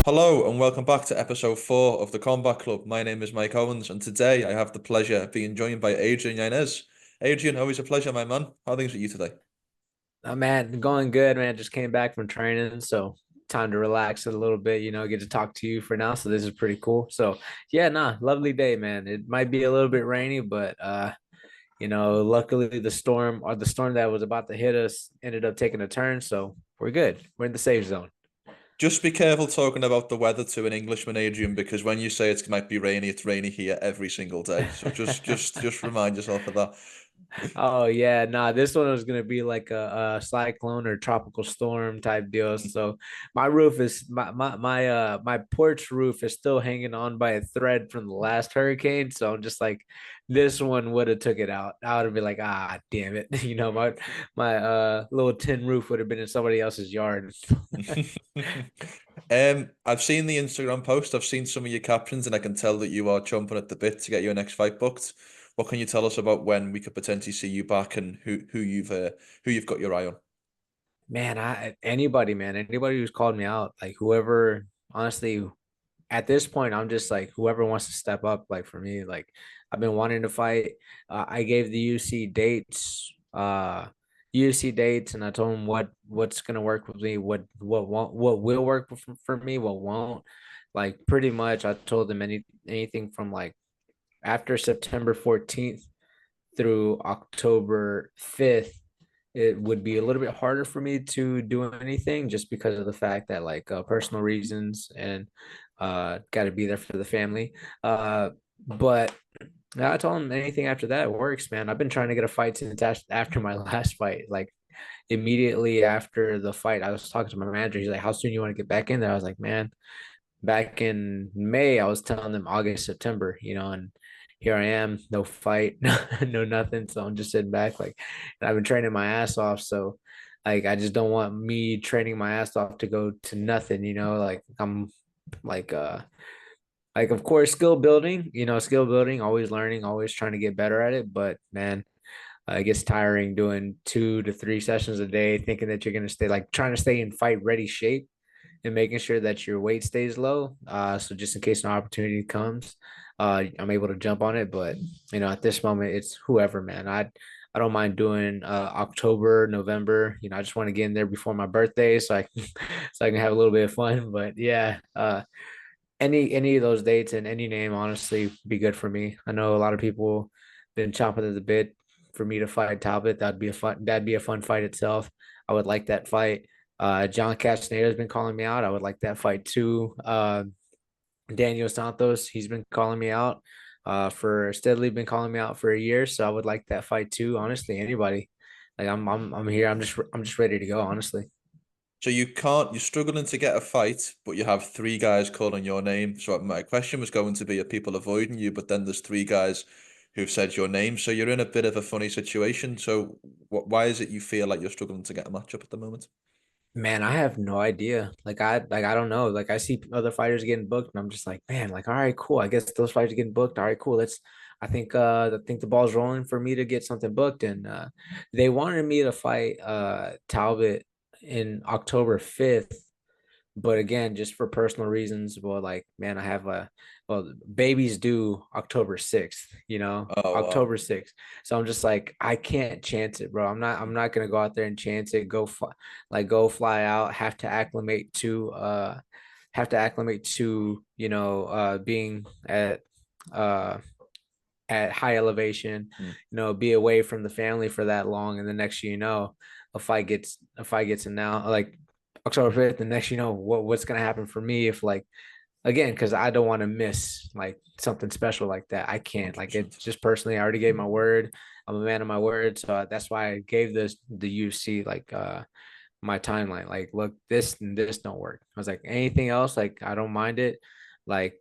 Hello and welcome back to episode 4 of the Combat Club. My name is Mike Owens, and today I have the pleasure of being joined by Adrian Yanez. Adrian, always a pleasure, my man. How are things with you today? Oh, man, going good, man. Just came back from training, so time to relax a little bit, get to talk to you for now. So this is pretty cool. So yeah, nah, lovely day, man. It might be a little bit rainy, but luckily the storm that was about to hit us ended up taking a turn, so we're good. We're in the safe zone. Just be careful talking about the weather to an Englishman, Adrian, because when you say it might be rainy, it's rainy here every single day. So just remind yourself of that. Oh yeah, nah, this one was gonna be like a cyclone or tropical storm type deal. So my roof is my porch roof is still hanging on by a thread from the last hurricane. So I'm just like, this one would have took it out. I would have been like, ah, damn it. My little tin roof would have been in somebody else's yard. I've seen the Instagram post, I've seen some of your captions, and I can tell that you are chomping at the bit to get your next fight booked. What can you tell us about when we could potentially see you back and who you've got your eye on? Man, anybody who's called me out, like whoever, honestly, at this point, I'm just like whoever wants to step up. Like for me, like I've been wanting to fight. I gave the UFC dates, and I told them what's gonna work with me, what will work for me, what won't. Like pretty much, I told them anything from like after September 14th through October 5th. It would be a little bit harder for me to do anything just because of the fact that like personal reasons and got to be there for the family. But I told him anything after that works, man. I've been trying to get a fight since after my last fight. Like immediately after the fight, I was talking to my manager. He's like, "How soon you want to get back in there?" I was like, "Man, back in May, I was telling them August, September, and here I am, no fight, no nothing. So I'm just sitting back, like, and I've been training my ass off. So, like, I just don't want me training my ass off to go to nothing, like I'm like, of course, skill building, always learning, always trying to get better at it. But man, it gets tiring doing 2 to 3 sessions a day, thinking that you're going to stay like trying to stay in fight ready shape and making sure that your weight stays low. So just in case an opportunity comes, I'm able to jump on it. But at this moment, it's whoever, man. I don't mind doing October, November. I just want to get in there before my birthday so I can so I can have a little bit of fun. But yeah, any of those dates and any name honestly be good for me. I know a lot of people been chomping at the bit for me to fight Talbot. That'd be a fun fight itself. I would like that fight. John Castaneda's been calling me out. I would like that fight too. Daniel Santos, he's been calling me out. For steadily been calling me out for a year, so I would like that fight too. Honestly, anybody. Like I'm here. I'm just ready to go. Honestly. So you're struggling to get a fight, but you have three guys calling your name. So my question was going to be, are people avoiding you? But then there's three guys who've said your name. So you're in a bit of a funny situation. So why is it you feel like you're struggling to get a matchup at the moment? Man, I have no idea. Like I don't know. Like I see other fighters getting booked, and I'm just like, man, like all right, cool. I guess those fighters are getting booked. All right, cool. I think the ball's rolling for me to get something booked. And they wanted me to fight Talbot in October 5th, but again, just for personal reasons. Well, like, man, babies due October 6th, Oh, wow. October 6th. So I'm just like, I can't chance it, bro. I'm not gonna go out there and chance it, go fly out, have to acclimate to being uh at high elevation, Hmm. be away from the family for that long, and the next you know, a fight gets announced like October 5th. The next what's gonna happen for me if like again, because I don't want to miss like something special like that. I can't like it 100%. just personally. I already gave my word. I'm a man of my word, so that's why I gave the UFC like my timeline. Like, look, this and this don't work. I was like, anything else, like I don't mind it. Like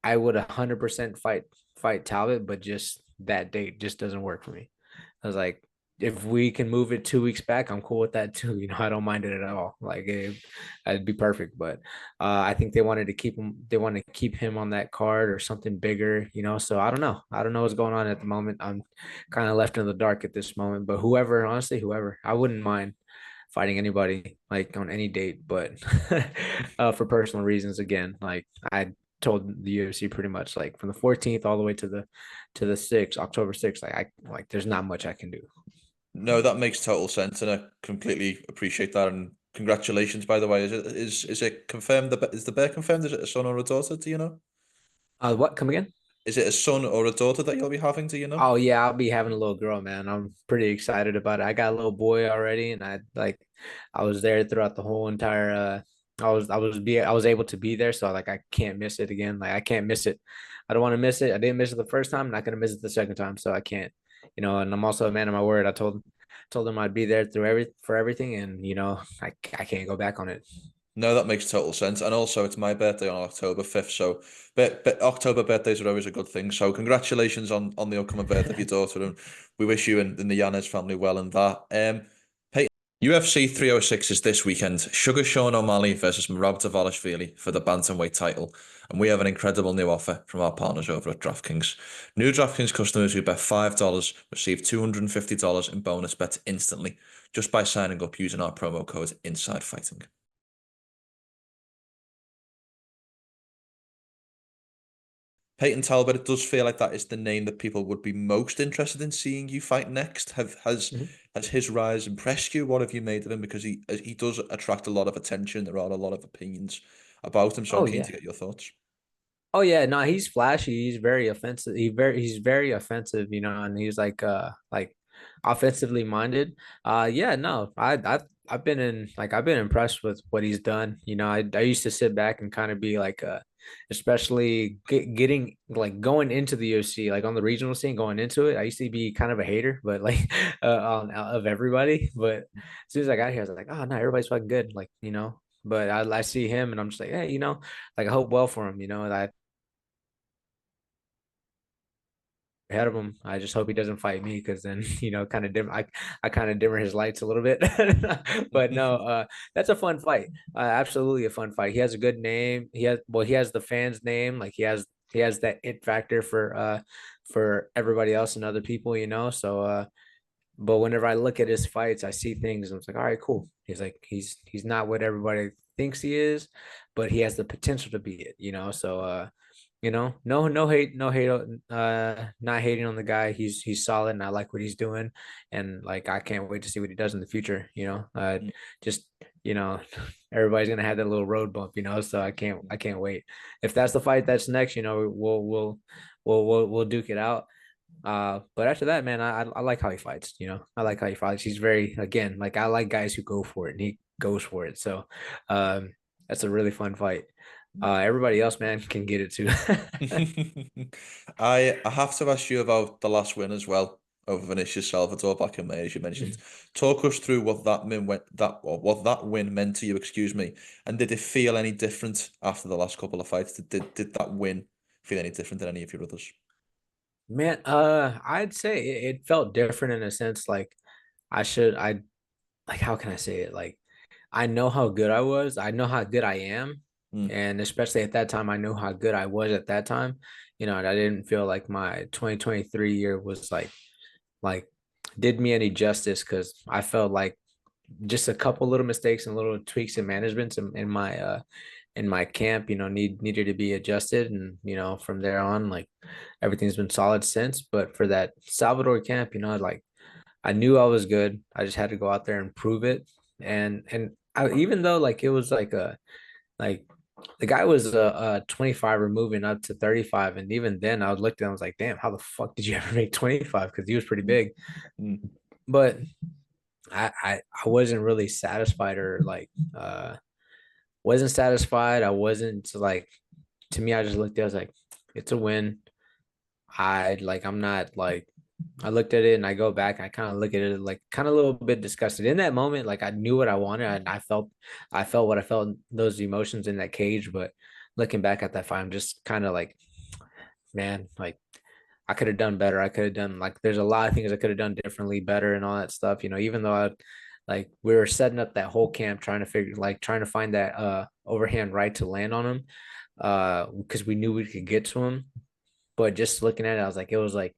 I would 100% fight Talbot, but just that date just doesn't work for me. I was like, if we can move it 2 weeks back, I'm cool with that too. I don't mind it at all. Like it'd be perfect. But I think they wanted to keep him. They want to keep him on that card or something bigger. So I don't know. I don't know what's going on at the moment. I'm kind of left in the dark at this moment. But whoever, honestly, whoever, I wouldn't mind. fighting anybody like on any date, but for personal reasons again. Like I told the UFC pretty much like from the 14th all the way to the 6th, October 6th, like I like there's not much I can do. No, that makes total sense, and I completely appreciate that. And congratulations, by the way. Is it confirmed? Is the bear confirmed? Is it a son or a daughter? Do you know? What come again? Is it a son or a daughter that you'll be having? Do you know? Oh yeah, I'll be having a little girl, man. I'm pretty excited about it. I got a little boy already, and I was there throughout the whole entire. I was able to be there, so like I can't miss it again. Like I can't miss it. I don't want to miss it. I didn't miss it the first time. I'm not gonna miss it the second time, so I can't. And I'm also a man of my word. I told him I'd be there through for everything, and I can't go back on it. No, that makes total sense. And also, it's my birthday on October 5th, so but October birthdays are always a good thing. So congratulations on the upcoming birthday of your daughter, and we wish you and the Yanez family well in that. Peyton, UFC 306 is this weekend. Sugar Sean O'Malley versus Merab Dvalishvili for the bantamweight title. And we have an incredible new offer from our partners over at DraftKings. New DraftKings customers who bet $5 receive $250 in bonus bets instantly just by signing up using our promo code Inside Fighting. Payton Talbott, it does feel like that is the name that people would be most interested in seeing you fight next. Mhm. Has his rise impressed you? What have you made of him? Because he does attract a lot of attention. There are a lot of opinions about him, so I'm Oh keen yeah. to get your thoughts. Oh yeah, no, he's flashy. He's very offensive. He's very offensive, and he's like offensively minded. Yeah, no, I've been impressed with what he's done. I used to sit back and kind of be like especially getting like going into the UFC, like on the regional scene, going into it. I used to be kind of a hater, but like of everybody. But as soon as I got here, I was like, oh no, everybody's fucking good. But I see him and I'm just like, hey, like I hope well for him, that ahead of him. I just hope he doesn't fight me because then kind of dim. I kind of dimmer his lights a little bit. But no, that's a fun fight. Absolutely a fun fight. He has a good name. He has the fans' name. Like he has that it factor for everybody else and other people. So but whenever I look at his fights, I see things and it's like, all right, cool. He's like he's not what everybody thinks he is, but he has the potential to be it. So no hate, not hating on the guy. He's solid and I like what he's doing. And like I can't wait to see what he does in the future. Just you know, everybody's gonna have that little road bump, so I can't wait. If that's the fight that's next, we'll duke it out. But after that, man, I like how he fights. I like how he fights. He's very again like I like guys who go for it, and he goes for it. So, that's a really fun fight. Everybody else, man, can get it too. I have to ask you about the last win as well over Vinicius Salvador back in May, as you mentioned. Talk us through what what that win meant to you, excuse me, and did it feel any different after the last couple of fights? Did that win feel any different than any of your others? Man, I'd say it felt different in a sense. Like I like how can I say it? Like I know how good I was. I know how good I am. Mm, And especially at that time, I know how good I was at that time. And I didn't feel like my 2023 year was like did me any justice because I felt like just a couple little mistakes and little tweaks and managements in my camp, needed to be adjusted. And, from there on, like everything's been solid since. But for that Salvador camp, like I knew I was good. I just had to go out there and prove it. Even though like it was like the guy was a 25 or moving up to 35, and even then I looked at him, I was like, damn, how the fuck did you ever make 25? Because he was pretty mm, big. mm, But I wasn't really satisfied or like wasn't satisfied. I wasn't like to me, I just looked at it, I was like, it's a win. I'm not like I looked at it and I go back, I kind of look at it like kind of a little bit disgusted. In that moment, like I knew what I wanted and I felt what I felt those emotions in that cage. But looking back at that fight, I'm just kind of like, man, like I could have done better. I could have done like there's a lot of things I could have done differently, better and all that stuff. Even though like we were setting up that whole camp trying to find that overhand right to land on him because we knew we could get to him. But just looking at it, I was like, it was like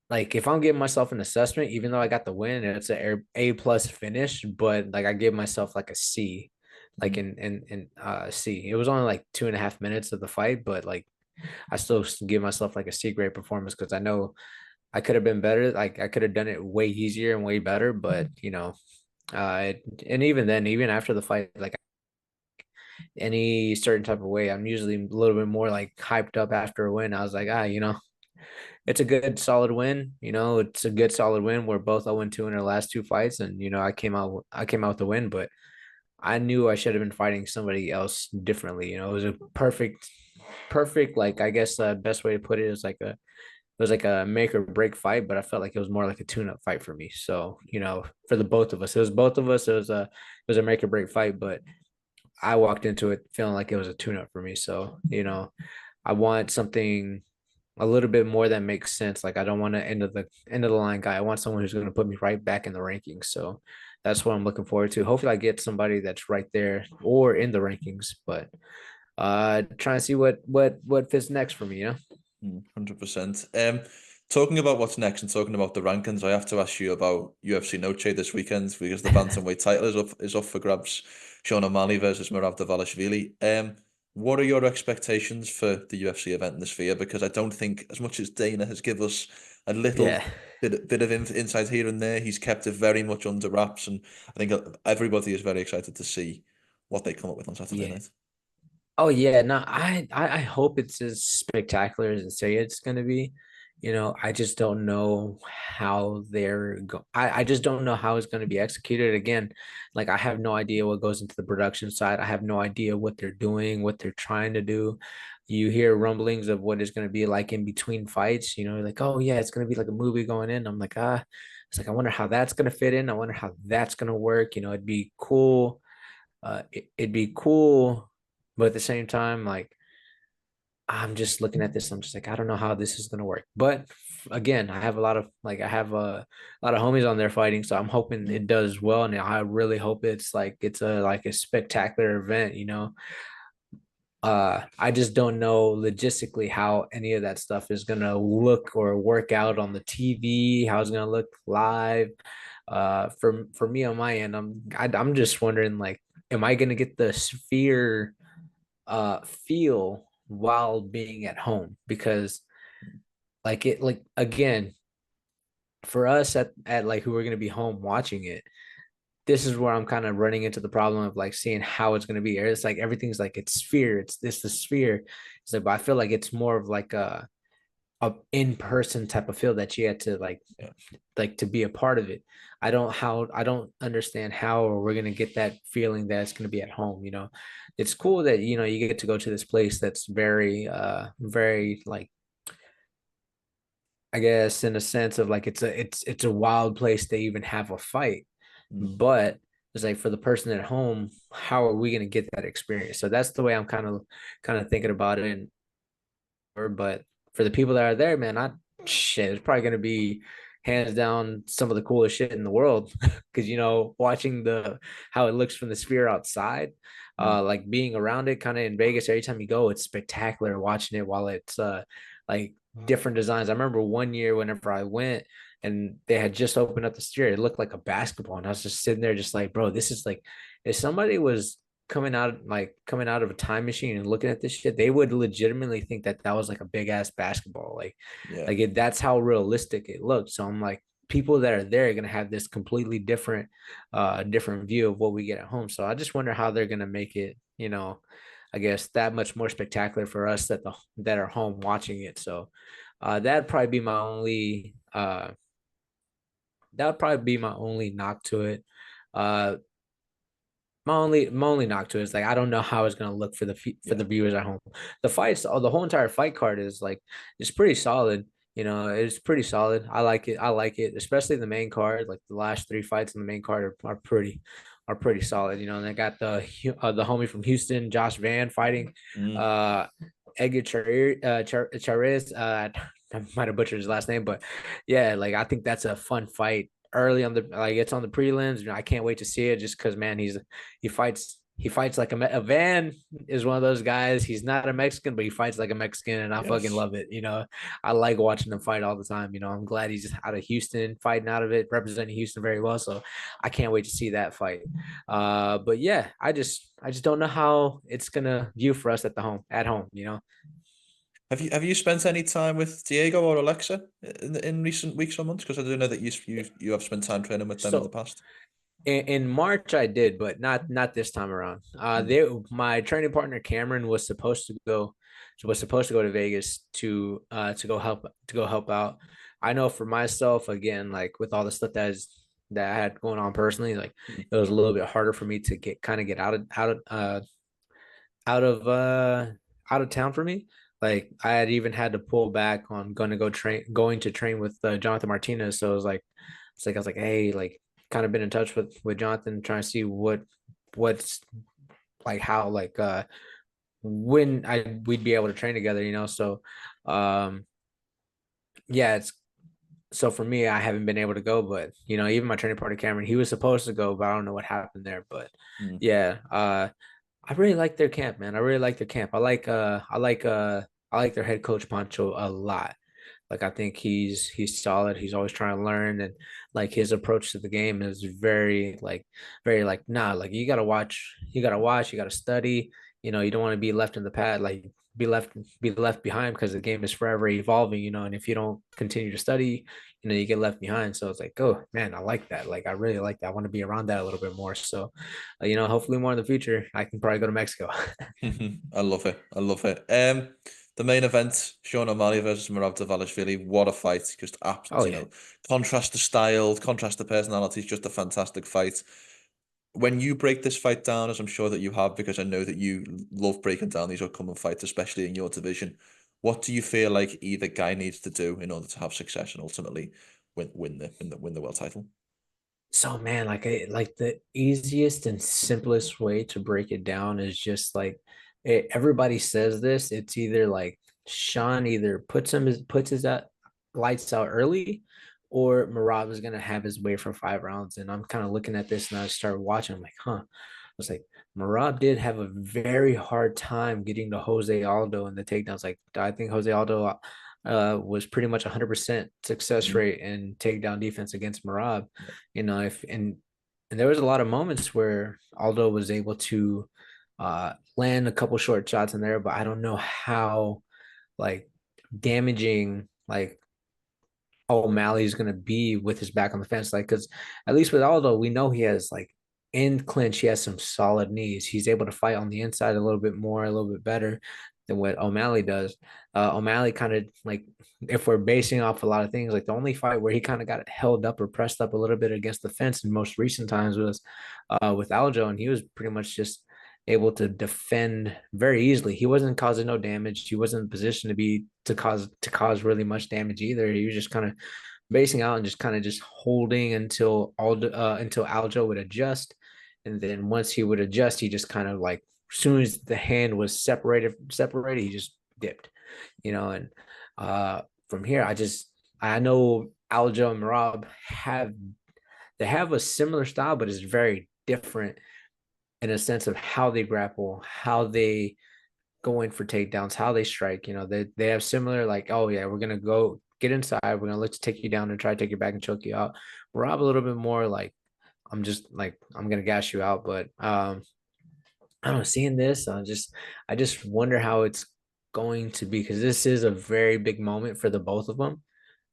like if I'm giving myself an assessment, even though I got the win and it's A plus finish, but like I give myself like a C, like Mm. in C. It was only like 2.5 minutes of the fight, but like I still give myself like a C grade performance because I know I could have been better. Like I could have done it way easier and way better, but and even then, even after the fight, like any certain type of way, I'm usually a little bit more like hyped up after a win. I was like, it's a good solid win. It's a good solid win. We're both 0-2 in our last two fights, and I came out with the win, but I knew I should have been fighting somebody else differently. It was a perfect, like I guess the best way to put it is like a make or break fight, but I felt like it was more like a tune-up fight for me. So, for the both of us, it was both of us. It was a make or break fight, but I walked into it feeling like it was a tune-up for me. So, I want something a little bit more that makes sense. Like I don't want to end of the line guy. I want someone who's going to put me right back in the rankings. So that's what I'm looking forward to. Hopefully I get somebody that's right there or in the rankings, but trying to see what fits next for me, 100%. Talking about what's next and talking about the rankings, I have to ask you about UFC Noche this weekend because the bantamweight title is up for grabs. Sean O'Malley versus Merab Dvalishvili. What are your expectations for the UFC event in the Sphere? Because I don't think, as much as Dana has given us a little Yeah. bit of insight here and there, he's kept it very much under wraps, and I think everybody is very excited to see what they come up with on Saturday Yeah. night. Oh yeah, no, I hope it's as spectacular as it say it's gonna be. I just don't know how I just don't know how it's gonna be executed. Again, like I have no idea what goes into the production side. I have no idea what they're doing, what they're trying to do. You hear rumblings of what it's gonna be like in between fights, like, oh yeah, it's gonna be like a movie going in. I'm like, it's like I wonder how that's gonna fit in. I wonder how that's gonna work. It'd be cool it'd be cool, but at the same time, like I'm just looking at this, I'm just like, I don't know how this is gonna work. But again, I have a lot of homies on there fighting, so I'm hoping Mm. it does well, and I really hope it's a spectacular event. I just don't know logistically how any of that stuff is gonna look or work out on the TV, how it's gonna look live. For me on my end, I'm just wondering like, am I gonna get the Sphere feel while being at home? Because like again, for us at like who are gonna be home watching it, this is where I'm kind of running into the problem of like seeing how it's going to be. It's like everything's like it's Sphere, it's this the Sphere. It's like, but I feel like it's more of like a in-person type of feel that you had to Yeah. like to be a part of it. I don't understand how or we're gonna get that feeling that it's gonna be at home. It's cool that you get to go to this place that's very like, I guess in a sense of like it's a wild place to even have a fight. Mm. But it's like for the person at home, how are we going to get that experience? So that's the way I'm kind of thinking about it. But for the people that are there, man, it's probably going to be hands down some of the coolest shit in the world. Because watching the how it looks from the Sphere outside, Mm. like being around it, kind of in Vegas, every time you go, it's spectacular watching it while it's like different designs. I remember one year whenever I went and they had just opened up the Sphere, it looked like a basketball, and I was just sitting there, just like, bro, this is like, if somebody was coming out of a time machine and looking at this shit, they would legitimately think that that was like a big ass basketball. Yeah. That's how realistic it looked. So I'm like, people that are there are gonna have this completely different view of what we get at home. So I just wonder how they're gonna make it, I guess that much more spectacular for us that are home watching it. So that'd probably be my only knock to it. Uh, my only knock to it is like I don't know how it's gonna look for Yeah. the viewers at home. The whole entire fight card is like it's pretty solid. It's pretty solid. I like it. I like it, especially the main card. Like the last three fights in the main card are pretty solid. And they got the homie from Houston, Josh Van fighting Mm. uh Edgar Chairez. I might have butchered his last name, but yeah, like I think that's a fun fight early on the like it's on the prelims. I can't wait to see it just because man, he fights he fights like a Van is one of those guys. He's not a Mexican, but he fights like a Mexican, and I fucking Yes. love it. I like watching him fight all the time. I'm glad he's out of Houston, fighting out of it, representing Houston very well. So I can't wait to see that fight. But yeah, I just don't know how it's gonna view for us at home. Have you spent any time with Diego or Alexa in recent weeks or months? Because I do know that you have spent time training with them in the So past. in March I did, but not this time around. Mm, My training partner Cameron was supposed to go to Vegas to go help out. I know for myself, again, like with all the stuff that I had going on personally, like mm, it was a little bit harder for me to get out of uh out of town for me. Like I had even had to pull back on going to train with Jonathan Martinez. So I was like, hey, like kind of been in touch with Jonathan, trying to see what's like how like when we'd be able to train together. So um yeah, it's so for me, I haven't been able to go, but even my training partner Cameron, he was supposed to go, but I don't know what happened there. But mm. yeah, I really like their camp, man. I really like their camp. I like their head coach Pancho a lot. Like I think he's solid. He's always trying to learn, and like his approach to the game is very like nah, like you gotta study. You don't want to be left in the pad, like be left behind because the game is forever evolving, and if you don't continue to study, you get left behind. So it's like, oh man, I like that. Like I really like that. I want to be around that a little bit more. So, hopefully more in the future, I can probably go to Mexico. I love it. I love it. The main event, Sean O'Malley versus Merab Dvalishvili. What a fight! Just Oh absolutely, yeah. contrast the style, contrast the personalities. Just a fantastic fight. When you break this fight down, as I'm sure that you have, because I know that you love breaking down these upcoming fights, especially in your division, what do you feel like either guy needs to do in order to have success and ultimately win the world title? So man, like the easiest and simplest way to break it down is just like everybody says this. It's either like Sean either puts his lights out early, or Marab is gonna have his way for 5 rounds. And I'm kind of looking at this and I started watching. I'm like, huh. I was like, Marab did have a very hard time getting to Jose Aldo in the takedowns. Like I think Jose Aldo was pretty much 100% success Mm, rate in takedown defense against Marab. yeah. If and there was a lot of moments where Aldo was able to land a couple short shots in there, but I don't know how like damaging like O'Malley's gonna be with his back on the fence. Like, because at least with Aldo, we know he has like in clinch, he has some solid knees. He's able to fight on the inside a little bit more, a little bit better than what O'Malley does. O'Malley kind of like, if we're basing off a lot of things, like the only fight where he kind of got held up or pressed up a little bit against the fence in most recent times was with Aljo, and he was pretty much just able to defend very easily. He wasn't causing no damage. He wasn't in a position to cause really much damage either. He was just kind of basing out and just kind of just holding until Aljo would adjust, and then once he would adjust, he just kind of like as soon as the hand was separated, he just dipped, and uh from here I know Aljo and Marab have a similar style, but it's very different in a sense of how they grapple, how they go in for takedowns, how they strike. They have similar like, oh yeah, we're gonna go get inside, we're gonna let you take you down and try to take you back and choke you out. Rob a little bit more like I'm gonna gas you out, but I don't know. Seeing this, I just wonder how it's going to be because this is a very big moment for the both of them.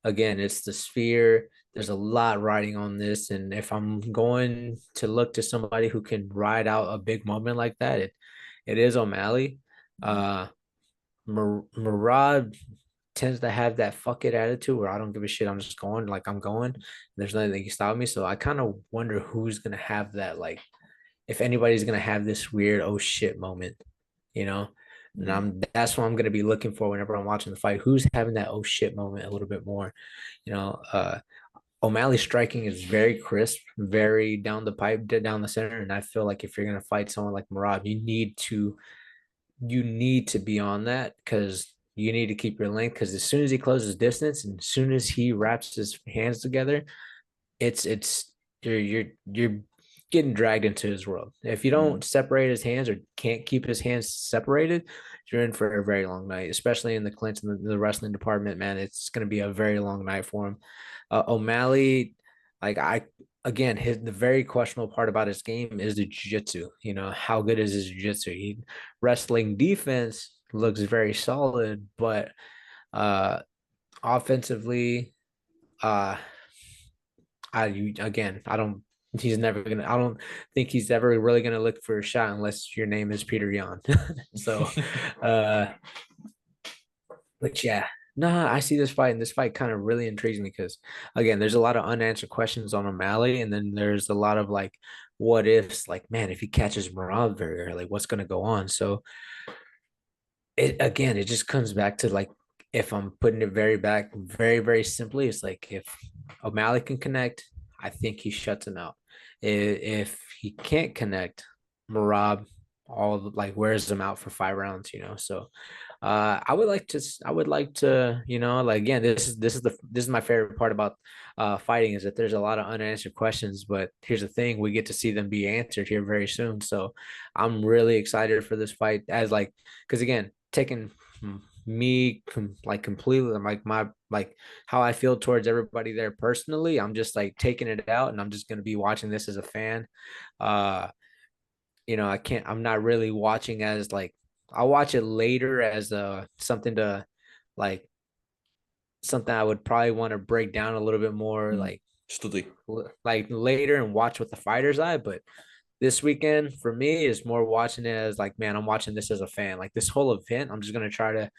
Again, it's the sphere. There's a lot riding on this, and if I'm going to look to somebody who can ride out a big moment like that, it is O'Malley. Mm, Uh, Murad tends to have that fuck it attitude where I don't give a shit. I'm just going like I'm going. There's nothing that can stop me. So I kind of wonder who's gonna have that, like if anybody's gonna have this weird oh shit moment, you know. And mm. that's what I'm gonna be looking for whenever I'm watching the fight. Who's having that oh shit moment a little bit more, you know? O'Malley's striking is very crisp, very down the pipe, down the center, and I feel like if you're gonna fight someone like Marab, you need to be on that because you need to keep your length because as soon as he closes distance and as soon as he wraps his hands together, it's you're getting dragged into his world. If you Mm. don't separate his hands or can't keep his hands separated, you're in for a very long night, especially in the clinch and the wrestling department, man. It's going to be a very long night for him. O'Malley, like I, again, the very questionable part about his game is the jiu-jitsu. You know, how good is his jiu-jitsu? Wrestling defense looks very solid, but uh offensively, uh I don't he's never gonna I don't think he's ever really gonna look for a shot unless your name is Peter Yan. So uh but yeah, no, I see this fight, and this fight kind of really intrigues me because again, there's a lot of unanswered questions on O'Malley, and then there's a lot of like what ifs, like man, if he catches Merab very early, what's gonna go on? So it just comes back to like if I'm putting it very simply, it's like if O'Malley can connect, I think he shuts him out. If he can't connect, Merab like wears him out for 5 rounds, you know. So I would like to, you know, like again, this is my favorite part about fighting is that there's a lot of unanswered questions, but here's the thing, we get to see them be answered here very soon. So I'm really excited for this fight as like because again, taking like completely like my like how I feel towards everybody there personally, I'm just like taking it out and I'm just going to be watching this as a fan. uh you know, I'm not really watching as like I'll watch it later as something to like something I would probably want to break down a little bit more Mm. Study. like later and watch with the fighter's eye. But this weekend for me is more watching it as like, man, I'm watching this as a fan. Like this whole event, I'm just gonna try to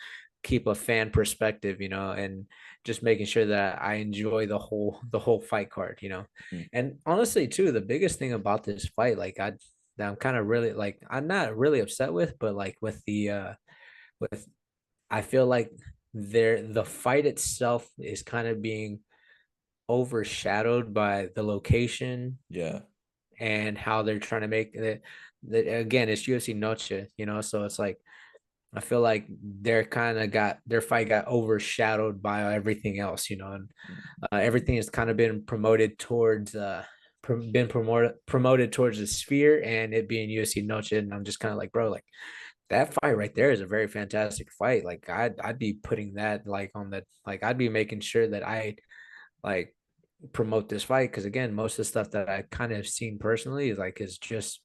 keep a fan perspective, you know, and just making sure that I enjoy the whole fight card, you know. Mm. And honestly, too, the biggest thing about this fight, like that I'm kind of really like I'm not really upset with, but like with with I feel like the fight itself is kind of being overshadowed by the location Yeah. and how they're trying to make it. That again, it's UFC Noche, you know, so it's like I feel like they're kind of got their fight got overshadowed by everything else, you know, and Mm. everything has kind of been promoted towards been promoted towards the sphere and it being UFC Noche, and I'm just kind of like, bro, like that fight right there is a very fantastic fight. Like I'd be putting that like on the like I'd be making sure that I like promote this fight because again, most of the stuff that I kind of seen personally is just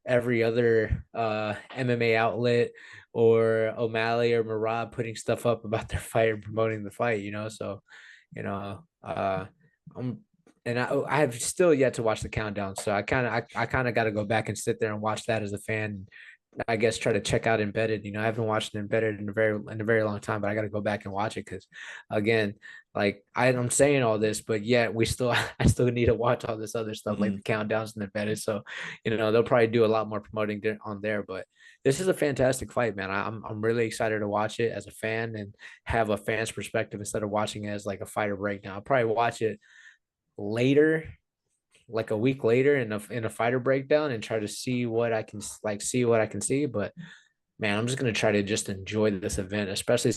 every other MMA outlet or O'Malley or Merab putting stuff up about their fight and promoting the fight, you know. So, you know, I'm and I have still yet to watch the countdown. So I kind of got to go back and sit there and watch that as a fan. I guess try to check out Embedded. You know, I haven't watched Embedded in a very long time, but I got to go back and watch it because, again, like I'm saying all this, but yet we still I still need to watch all this other stuff like Mm. the countdowns and Embedded. So, you know, they'll probably do a lot more promoting on there. But this is a fantastic fight, man. I'm really excited to watch it as a fan and have a fan's perspective instead of watching it as like a fighter breakdown. I'll probably watch it later like a week later in a fighter breakdown and try to see what I can like see what I can see. But man, I'm just gonna try to just enjoy this event, especially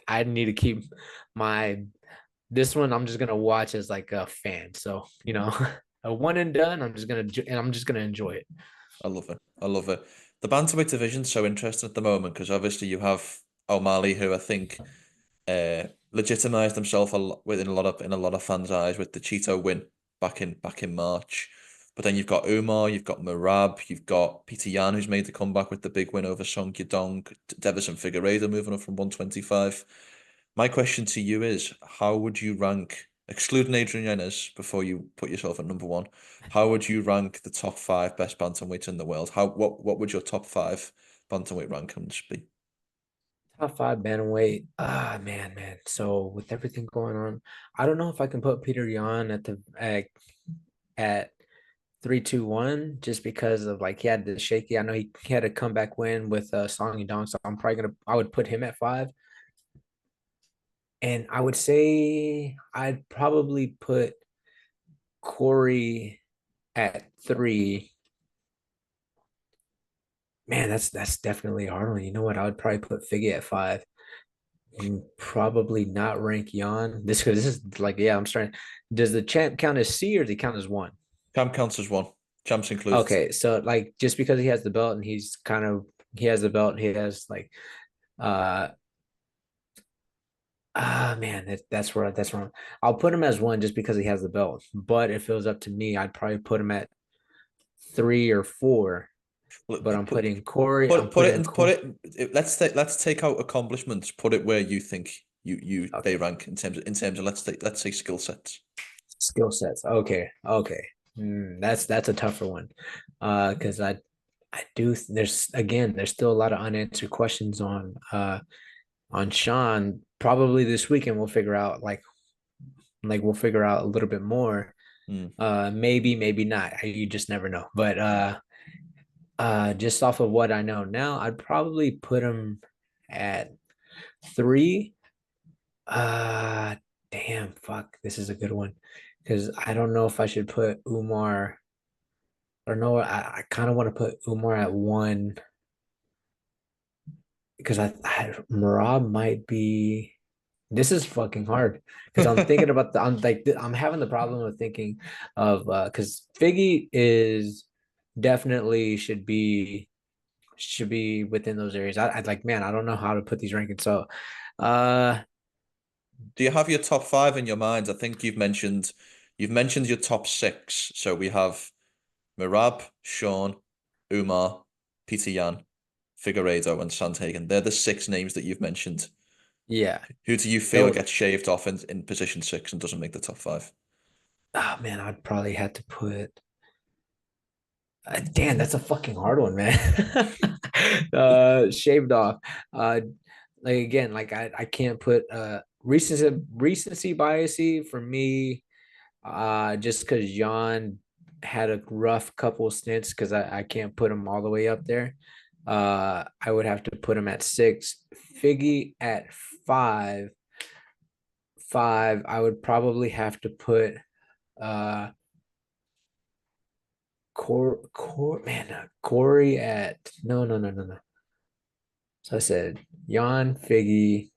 I need to keep my this one. I'm just gonna watch as like a fan. So you know, a one and done. I'm just gonna enjoy it. I love it. I love it. The bantamweight division's so interesting at the moment because obviously you have O'Malley, who I think legitimized himself a lot within a lot of fans' eyes with the Cheeto win back in March. But then you've got Umar, you've got Merab, you've got Peter Yan, who's made the comeback with the big win over Song Yadong, Devison Figueiredo moving up from 125. My question to you is, how would you rank, excluding Adrian Yanez, before you put yourself at number one, how would you rank the top five best bantamweights in the world? What would your top five bantamweight rankings be? Top five bantamweight. Ah, man. So with everything going on, I don't know if I can put Peter Yan at 3-2-1 just because of like he had the shaky. I know he had a comeback win with Song Yadong, so I would put him at five. And I would say I'd probably put Corey at three. Man, that's definitely a hard one. You know what? I would probably put Figgy at five and probably not rank Yan. This because this is like, yeah, I'm starting. Does the champ count as C or does he count as one? Champ counts as one. Champs included. Okay, so like just because he has the belt and he has the belt, he has like uh man, that's wrong. I'll put him as one just because he has the belt. But if it was up to me, I'd probably put him at 3 or 4. Look, But I'm putting Corey. I'm put it putting and put it. Let's take out accomplishments. Put it where you think they okay. rank in terms of let's say skill sets. Skill sets. Okay. Okay. That's a tougher one. Because I do there's still a lot of unanswered questions on Sean. Probably this weekend we'll figure out like we'll figure out a little bit more. Mm. Maybe not. You just never know. But just off of what I know now, I'd probably put him at 3. Uh Damn, fuck. This is a good one. Because I don't know if I should put Umar. I don't know. I kind of want to put Umar at 1 because I Merab might be. This is fucking hard because I'm thinking about I'm having the problem of thinking of because Figgy is definitely should be within those areas. I'd like, man, I don't know how to put these rankings. So uh Do you have your top five in your mind? I think you've mentioned your top six. So we have Mirab, Sean, Umar, Peter Yan, Figueiredo, and Sandhagen. They're the six names that you've mentioned. yeah. Who do you feel So gets shaved off in position six and doesn't make the top five? oh man, I'd probably have to put damn, that's a fucking hard one, man. Shaved off. Like again, like I can't put recency biasy for me, just because Jan had a rough couple stints because I can't put him all the way up there. I would have to put him at 6, Figgy at 5. 5, I would probably have to put uh Corey at no. So I said Jan, Figgy.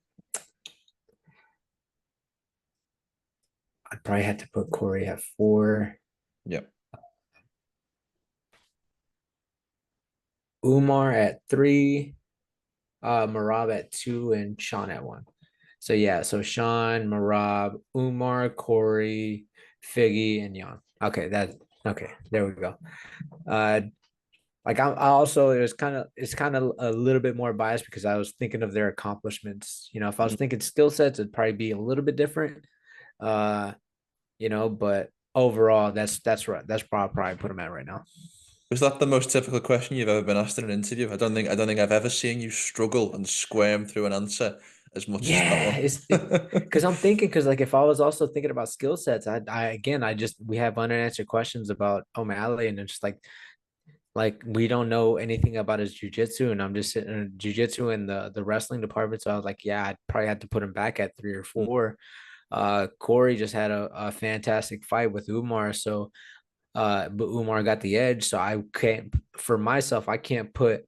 I'd probably have to put Corey at 4. Yeah. Umar at 3. Merab at 2, and Sean at 1. So yeah, so Sean, Merab, Umar, Corey, Figgy, and Jan. Okay. There we go. Uh, like I also it's kind of a little bit more biased because I was thinking of their accomplishments. You know, if I was Mm. thinking skill sets, it'd probably be a little bit different. Uh, but overall, that's right. That's probably put them at right now. Was that the most typical question you've ever been asked in an interview? I don't think I've ever seen you struggle and squirm through an answer as much as that Yeah, one. because I'm thinking because like if I was also thinking about skill sets, I again I just we have unanswered questions about O'Malley and it's just like we don't know anything about his jujitsu and I'm just sitting in jujitsu and the wrestling department. So I was like, yeah, I'd probably have to put him back at 3 or Mm. 4. Corey just had a fantastic fight with Umar, so but Umar got the edge. So I can't for myself, I can't put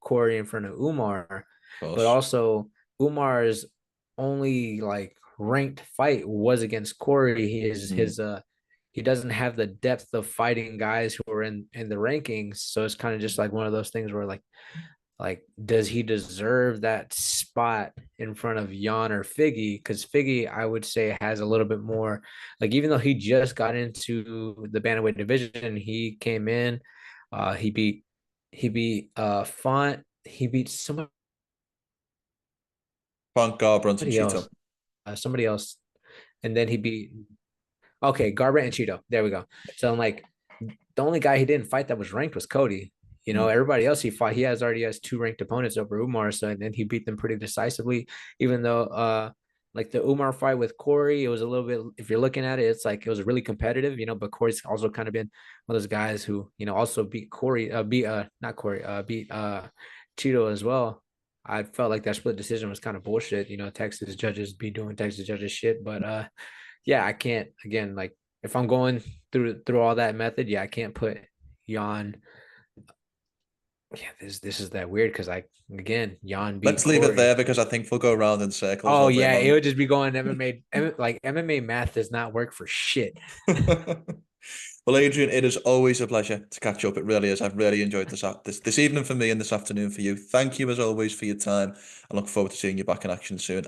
Corey in front of Umar, Of but course. also Umar's only like ranked fight was against Corey. Mm. He doesn't have the depth of fighting guys who are in the rankings. So it's kind of just like one of those things where like does he deserve that spot in front of Jan or Figgy? Because Figgy, I would say, has a little bit more. Like even though he just got into the bantamweight division, he came in, he beat Font, he beat Frank Garbrandt and Cheeto. somebody else, and then he beat okay, Garbrandt and Cheeto. There we go. So I'm like, the only guy he didn't fight that was ranked was Cody. You know, Mm. everybody else he fought, he already has 2 ranked opponents over Umar. So and then he beat them pretty decisively, even though like the Umar fight with Corey, it was a little bit if you're looking at it, it's like it was really competitive, but Corey's also kind of been one of those guys who, also beat Corey, beat not Corey, beat Cheeto as well. I felt like that split decision was kind of bullshit. Texas judges be doing Texas judges shit, but yeah, I can't again like if I'm going through all that method, yeah, I can't put Jan. Yeah, this is that weird because again, Jan beat Let's leave it there Corey. because I think we'll go around in circles Oh all day yeah, it long. would just be going MMA. Like MMA math does not work for shit. Well, Adrian, it is always a pleasure to catch up. It really is. I've really enjoyed this evening for me and this afternoon for you. Thank you as always for your time. I look forward to seeing you back in action soon.